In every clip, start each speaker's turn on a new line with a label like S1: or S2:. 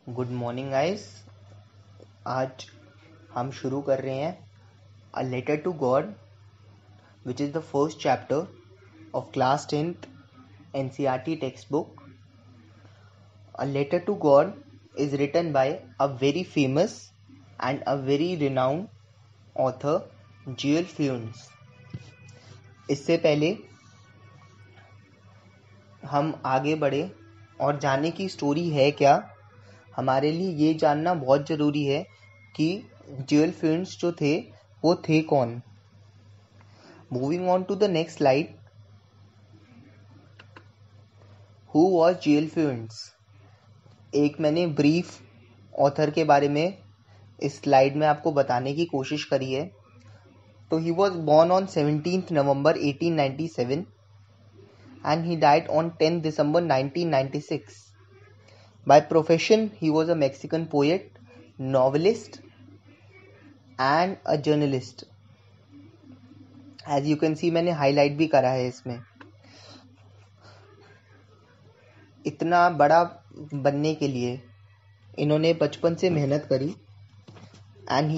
S1: Good morning guys. आज हम शुरू कर रहे हैं a letter to God which is the first chapter of class 10th NCERT text book. A letter to God is written by a very famous and a very renowned author Jules Verne. इससे पहले हम आगे बढ़े और जाने की story है क्या, हमारे लिए ये जानना बहुत ज़रूरी है कि ज्यूल फिल्म्स जो थे वो थे कौन. Moving on to the next slide. Who was ज्यूल फिल्म्स. एक मैंने ब्रीफ ऑथर के बारे में इस स्लाइड में आपको बताने की कोशिश करी है. तो he was born on 17th November 1897 and he died on 10th December 1996. By profession, he was a Mexican poet, novelist, and a journalist. As you can see, मैंने हाईलाइट भी करा है इसमें. इतना बड़ा बनने के लिए इन्होंने बचपन से मेहनत करी. And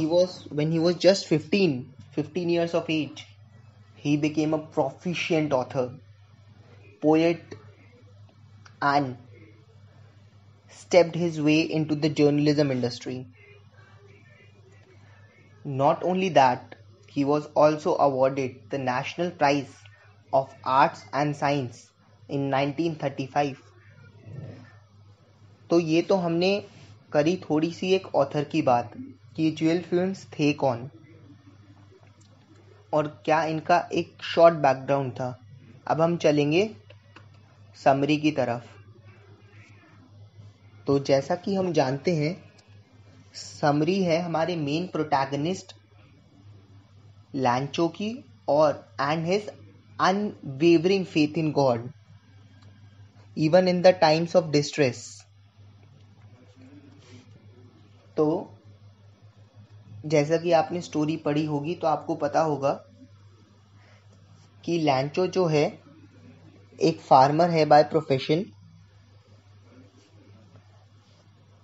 S1: when he was just 15 years of age, he became a proficient author, poet, and stepped his way into the journalism industry. Not only that, he was also awarded the National Prize of Arts and Science in 1935. तो ये तो हमने करी थोड़ी सी एक author की बात कि ज्यूल फिल्म्स थे कौन और क्या इनका एक शॉर्ट बैकग्राउंड था. अब हम चलेंगे समरी की तरफ. तो जैसा कि हम जानते हैं, समरी है हमारे मेन प्रोटैगनिस्ट लैंचो की और and his unwavering faith in God even in the times of distress. तो जैसा कि आपने स्टोरी पढ़ी होगी तो आपको पता होगा कि लैंचो जो है एक फार्मर है by profession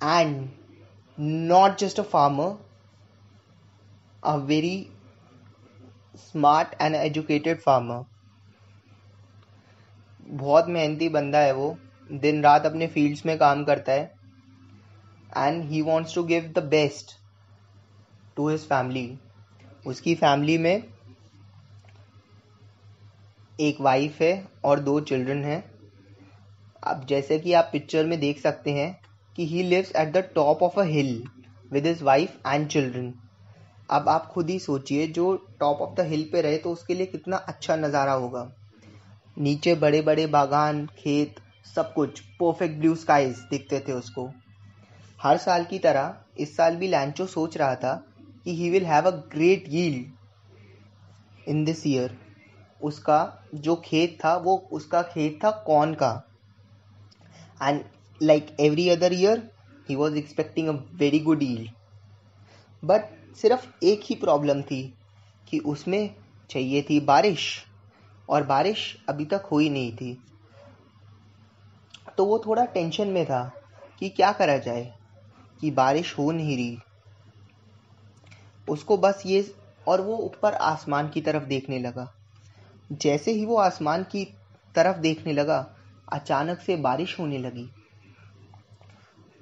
S1: and not just a farmer, a very smart and educated farmer. बहुत मेहनती बंदा है वो, दिन रात अपने फील्ड्स में काम करता है and he wants to give the best to his family. उसकी फैमिली में एक वाइफ है और 2 चिल्ड्रन हैं. अब जैसे कि आप पिक्चर में देख सकते हैं कि he lives at the top of a hill with his wife and children. अब आप खुद ही सोचिए, जो टॉप ऑफ द हिल पे रहे तो उसके लिए कितना अच्छा नज़ारा होगा. नीचे बड़े बड़े बागान, खेत, सब कुछ परफेक्ट ब्लू स्काईज दिखते थे उसको. हर साल की तरह इस साल भी लैंचो सोच रहा था कि he will have a great yield in this year. उसका जो खेत था वो उसका खेत था कॉर्न का. And like every other year he was expecting a very good yield. But सिर्फ एक ही प्रॉब्लम थी कि उसमें चाहिए थी बारिश और बारिश अभी तक हुई नहीं थी. तो वो थोड़ा टेंशन में था कि क्या करा जाए कि बारिश हो नहीं रही. उसको बस ये, और वो ऊपर आसमान की तरफ देखने लगा. जैसे ही वो आसमान की तरफ देखने लगा, अचानक से बारिश होने लगी.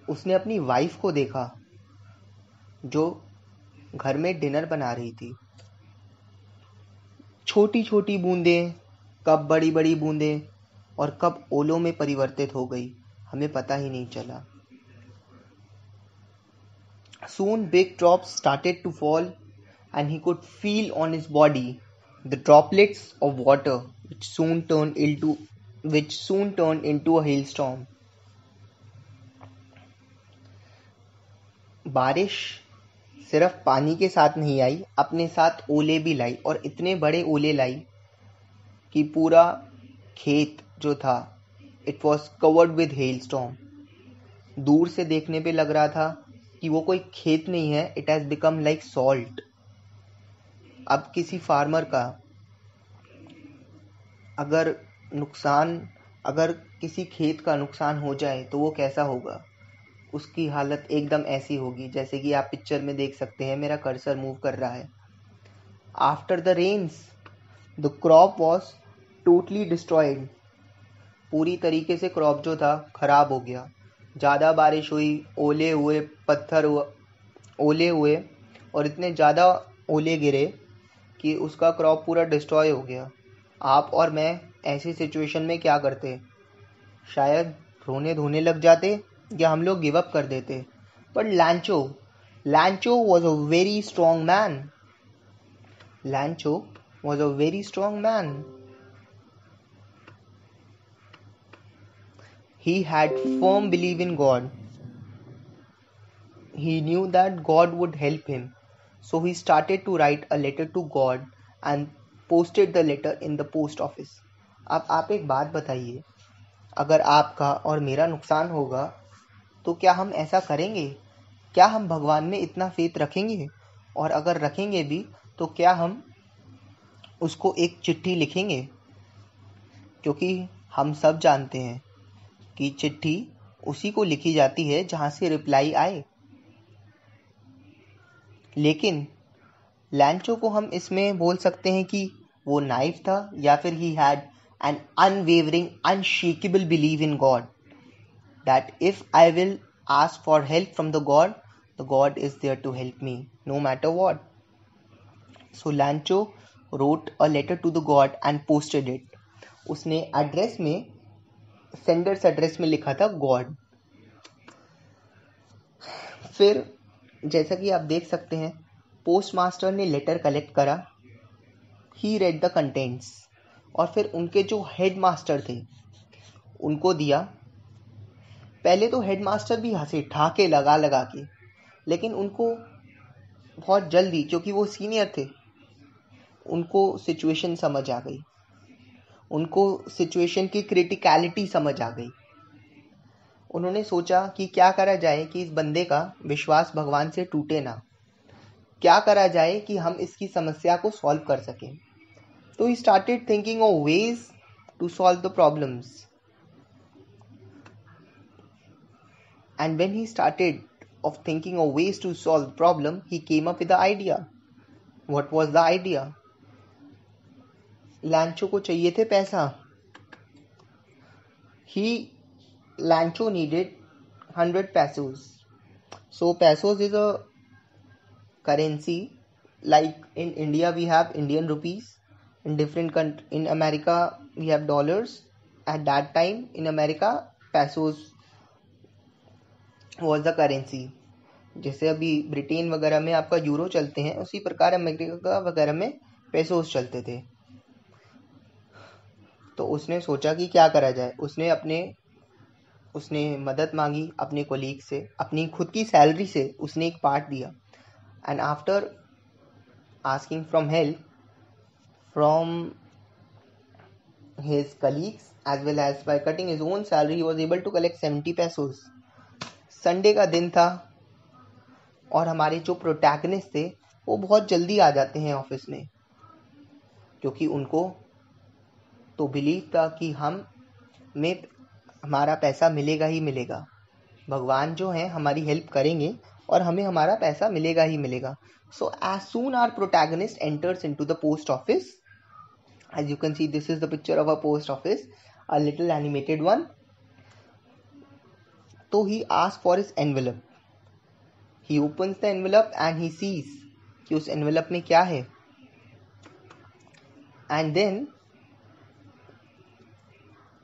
S1: उसने अपनी वाइफ को देखा जो घर में डिनर बना रही थी. छोटी छोटी बूंदें कब बड़ी बड़ी बूंदें और कब ओलों में परिवर्तित हो गई, हमें पता ही नहीं चला. Soon big drops started to fall and he could feel on his body the droplets of water which soon turned into a hailstorm. बारिश सिर्फ पानी के साथ नहीं आई, अपने साथ ओले भी लाई और इतने बड़े ओले लाई कि पूरा खेत जो था it was covered with hailstorm. दूर से देखने पे लग रहा था कि वो कोई खेत नहीं है, it has become like salt. अब किसी फार्मर का अगर किसी खेत का नुकसान हो जाए तो वो कैसा होगा. उसकी हालत एकदम ऐसी होगी जैसे कि आप पिक्चर में देख सकते हैं, मेरा कर्सर मूव कर रहा है। After the rains the crop was totally destroyed. पूरी तरीके से क्रॉप जो था खराब हो गया। ज़्यादा बारिश हुई, ओले हुए, ओले हुए और इतने ज़्यादा ओले गिरे कि उसका क्रॉप पूरा डिस्ट्रॉय हो गया। आप और मैं ऐसी सिचुएशन में क्या करते? शायद रोने धोने लग जाते या हम लोग गिव अप कर देते। पर लैंचो was a very strong man. लैंचो was a very strong man. He had firm belief in God. He knew that God would help him. So he started to write a letter to God and posted the letter in the post office. अब आप एक बात बताइए, अगर आपका और मेरा नुकसान होगा तो क्या हम ऐसा करेंगे? क्या हम भगवान में इतना फेथ रखेंगे? और अगर रखेंगे भी तो क्या हम उसको एक चिट्ठी लिखेंगे? क्योंकि हम सब जानते हैं कि चिट्ठी उसी को लिखी जाती है जहां से रिप्लाई आए। लेकिन लैंचो को हम इसमें बोल सकते हैं कि वो नाइफ था या फिर he had an unwavering unshakeable believe in God, that if I will ask for help from the God is there to help me no matter what. So Lencho wrote a letter to the God and posted it. उसने address में, sender's address में लिखा था God. फिर जैसा कि आप देख सकते हैं, पोस्ट मास्टर ने लेटर कलेक्ट करा। ही रेड द कंटेंट्स और फिर उनके जो हेड मास्टर थे उनको दिया। पहले तो हेड मास्टर भी हंसे ठाके लगा लगा के, लेकिन उनको बहुत जल्दी, क्योंकि वो सीनियर थे, उनको सिचुएशन समझ आ गई। उनको सिचुएशन की क्रिटिकलिटी समझ आ गई। उन्होंने सोचा कि क्या करा जाए कि इस बंदे का विश्वास भगवान से टूटे ना। क्या करा जाए कि हम इसकी समस्या को सॉल्व कर सकें। तो he started thinking of ways to solve the problems. And when he started of thinking of ways to solve the problem, he came up with the idea. What was the idea? लैंचो को चाहिए थे पैसा। Lancho needed 100 pesos. So pesos is a currency. Like in India we have Indian rupees. In America we have dollars. At that time in America pesos was the currency. जैसे अभी Britain वगैरह में आपका euro चलते हैं, उसी प्रकार America वगैरह में पेसोस चलते थे। तो उसने सोचा कि क्या करा जाए। उसने मदद मांगी अपने कोलीग से, अपनी खुद की सैलरी से उसने एक पार्ट दिया। And after asking from help from his colleagues as well as by cutting his own salary, he was able to collect 70 pesos. Sunday का दिन था और हमारे जो प्रोटैगनिस्ट थे वो बहुत जल्दी आ जाते हैं ऑफिस में, क्योंकि उनको तो बिलीव था कि हमारा पैसा मिलेगा ही मिलेगा। भगवान जो है हमारी हेल्प करेंगे और हमें हमारा पैसा मिलेगा ही मिलेगा। So as soon our protagonist enters into the post office, as you can see this is the picture of a post office, a little animated one. So he asks for his envelope. He opens the envelope and he sees कि उस envelope में क्या है। And then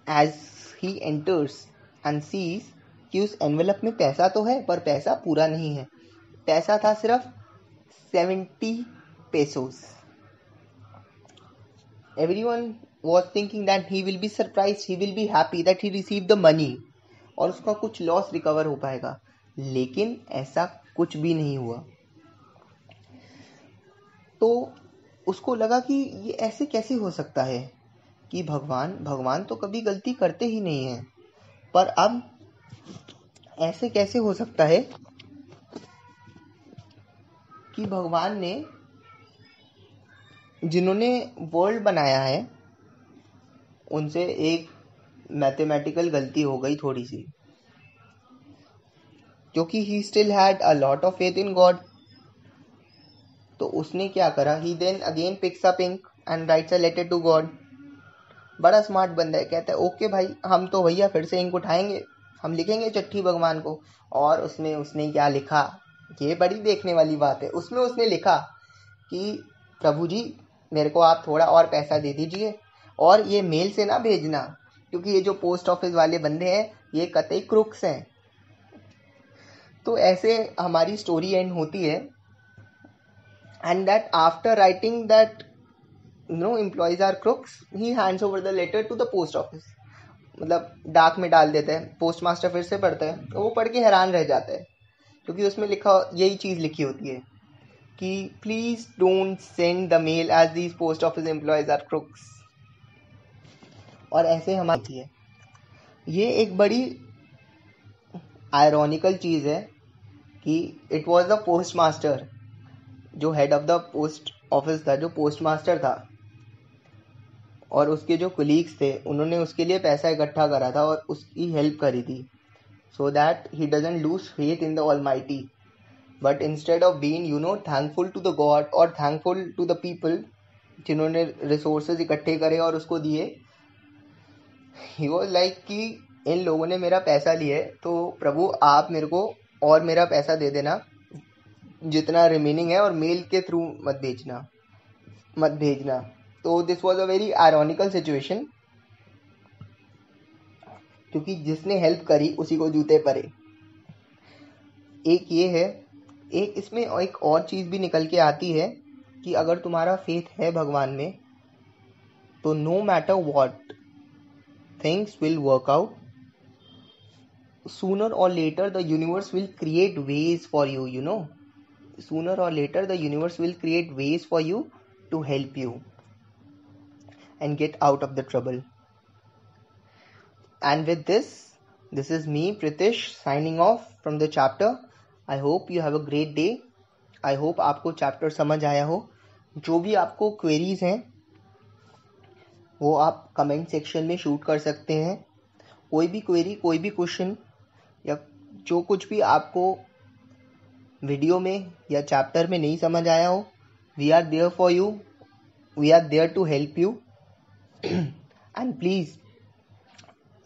S1: as he enters and sees कि उस envelope में पैसा तो है पर पैसा पूरा नहीं है। पैसा था सिर्फ 70 pesos. Everyone was thinking that he will be surprised, he will be happy that he received the money और उसका कुछ लॉस रिकवर हो पाएगा, लेकिन ऐसा कुछ भी नहीं हुआ। तो उसको लगा कि ये ऐसे कैसे हो सकता है कि भगवान तो कभी गलती करते ही नहीं है, पर अब ऐसे कैसे हो सकता है कि भगवान ने, जिन्होंने वर्ल्ड बनाया है, उनसे एक मैथमेटिकल गलती हो गई थोड़ी सी। क्योंकि he still had a lot of faith in God. तो उसने क्या करा, he then again picks a ink and writes a letter to God. बड़ा स्मार्ट बंदा है, कहता है ओके भाई, हम तो भैया फिर से इंक उठाएंगे, हम लिखेंगे चिट्ठी भगवान को। और उसमें उसने क्या लिखा, ये बड़ी देखने वाली बात है। उसमें उसने लिखा कि प्रभु जी मेरे को आप थोड़ा और पैसा दे दीजिए, और ये मेल से ना भेजना, क्योंकि ये जो पोस्ट ऑफिस वाले बंदे हैं ये कतई क्रुक्स हैं। तो ऐसे हमारी स्टोरी एंड होती है। And that after writing that no employees are crooks, he hands over the letter to the post office. मतलब डाक में डाल देता है, पोस्ट मास्टर फिर से पढ़ता है, तो वो पढ़ के हैरान रह जाता है, क्योंकि उसमें लिखा यही चीज़ लिखी होती है कि please don't send the mail as these post office employees are crooks. और ऐसे हमारी है, ये एक बड़ी आयरॉनिकल चीज़ है कि it was the post master, जो head of the post office था, जो पोस्ट मास्टर था, और उसके जो कुलीग्स थे उन्होंने उसके लिए पैसा इकट्ठा करा था और उसकी हेल्प करी थी, so that he doesn't lose faith in the Almighty. But instead of being thankful to the God or thankful to the people जिन्होंने resources इकट्ठे करे और उसको दिए, he was like कि इन लोगों ने मेरा पैसा लिया है, तो प्रभु आप मेरे को और मेरा पैसा दे देना जितना रिमेनिंग है, और मेल के थ्रू मत भेजना। तो this was a very ironical situation, क्योंकि जिसने हेल्प करी उसी को जूते पड़े। एक ये है, एक इसमें एक और चीज़ भी निकल के आती है कि अगर तुम्हारा फेथ है भगवान में, तो no matter what things will work out, sooner और later the universe will create ways for you, you know, sooner और later the universe will create ways for you to help you and get out of the trouble. And with this is me, Pritish, signing off from the chapter. I hope you have a great day. I hope आपको chapter समझ आया हो। जो भी आपको queries हैं वो आप कमेंट सेक्शन में शूट कर सकते हैं। कोई भी क्वेरी, कोई भी क्वेश्चन, या जो कुछ भी आपको वीडियो में या चैप्टर में नहीं समझ आया हो, we are there for you, we are there to help you. And please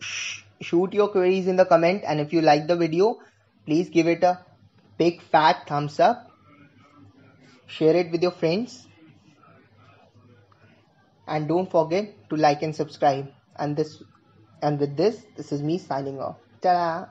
S1: shoot your queries in the comment, and if you like the video, please give it a big fat thumbs up, share it with your friends, and don't forget to like and subscribe. And with this is me signing off. Ta-da!